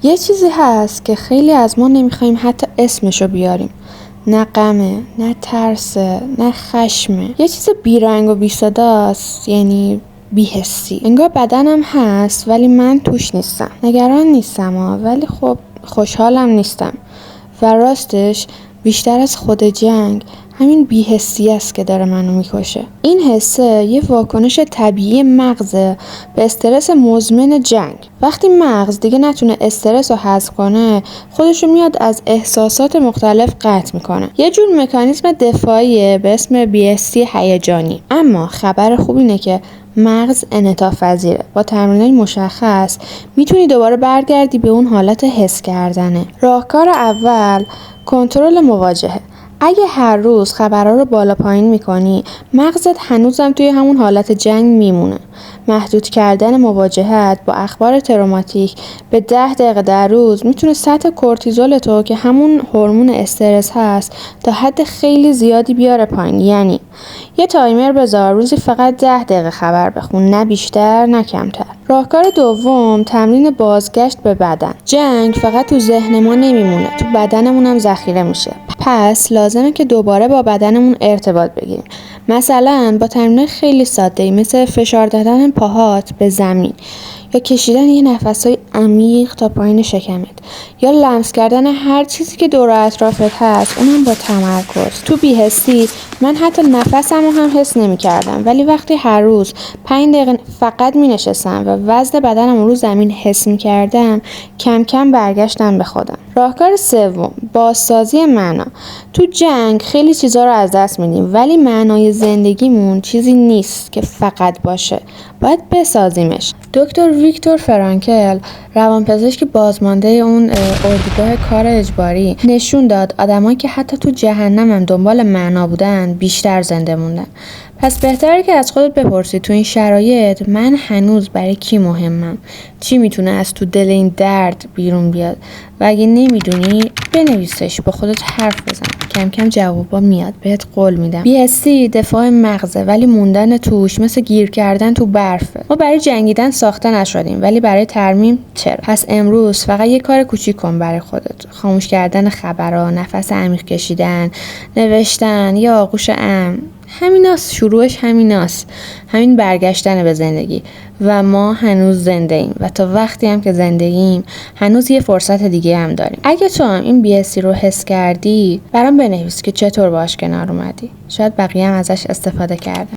یه چیزی هست که خیلی از ما نمیخوایم حتی اسمشو بیاریم. نه غمه، نه ترسه، نه خشمه. یه چیز بیرنگ و بی‌صداست، یعنی بی‌حسی. انگار بدنم هست ولی من توش نیستم. نگران نیستم ولی خب خوشحالم نیستم. و راستش بیشتر از خود جنگ همین بی‌حسی است که داره منو میکشه. این حسه یه واکنش طبیعی مغزه به استرس مزمن جنگ. وقتی مغز دیگه نتونه استرس رو حذف کنه، خودشو میاد از احساسات مختلف قطع میکنه. یه جور مکانیزم دفاعیه به اسم بی‌حسی هیجانی. اما خبر خوب اینه که مغز انعطاف پذیره. با تمرینای مشخص میتونی دوباره برگردی به اون حالت حس کردنه. راهکار اول کنترل مواجهه. اگه هر روز خبرها رو بالا پایین میکنی، مغزت هنوزم توی همون حالت جنگ میمونه. محدود کردن مواجهت با اخبار تروماتیک به 10 دقیقه در روز میتونه سطح کورتیزول تو که همون هورمون استرس هست تا حد خیلی زیادی بیاره پایین. یعنی یه تایمر بذار روزی فقط 10 دقیقه خبر بخون، نه بیشتر نه کمتر. راهکار دوم تمرین بازگشت به بدن. جنگ فقط تو ذهن ما نمیمونه، تو بدنمون هم ذخیره میشه. پس لازمه که دوباره با بدنمون ارتباط بگیریم. مثلا با تمرین خیلی ساده‌ای مثل فشار دادن پاهات به زمین، یا کشیدن یه نفسای عمیق تا پایین شکمت، یا لمس کردن هر چیزی که دور و اطرافت هست، اونم با تمرکز. تو بی‌حسی من حتی نفسمو هم حس نمی‌کردم، ولی وقتی هر روز 5 دقیقه فقط می‌نشستم و وزن بدنم رو زمین حس می‌کردم، کم کم برگشتم به خودم. راهکار سوم بازسازی معنا. تو جنگ خیلی چیزا رو از دست میدیم، ولی معنای زندگیمون چیزی نیست که فقط باشه، باید بسازیمش. دکتر ویکتور فرانکل، روانپزشک بازمانده اون اردوگاه کار اجباری، نشون داد آدمایی که حتی تو جهنم هم دنبال معنا بودن بیشتر زنده موندن. پس بهتره که از خودت بپرسی تو این شرایط من هنوز برای کی مهمم؟ چی میتونه از تو دل این درد بیرون بیاد؟ و اگه نمیدونی بنویسش، با خودت حرف بزن. کم کم جوابا میاد، بهت قول میدم. بی‌حسی دفاع مغزه، ولی موندن توش مثل گیر کردن تو برفه. ما برای جنگیدن ساخته نشدیم، ولی برای ترمیم چرا؟ پس امروز فقط یه کار کوچیک کن برای خودت. خاموش کردن خبرها، نفس عمیق کشیدن، نوشتن یا آغوش امن. همیناست، شروعش همیناست. همین برگشتن به زندگی. و ما هنوز زنده ایم و تا وقتی هم که زنده ایم هنوز یه فرصت دیگه هم داریم. اگه تو هم این بی‌حسی رو حس کردی، برام بنویس که چطور باهاش کنار اومدی. شاید بقیه هم ازش استفاده کردن.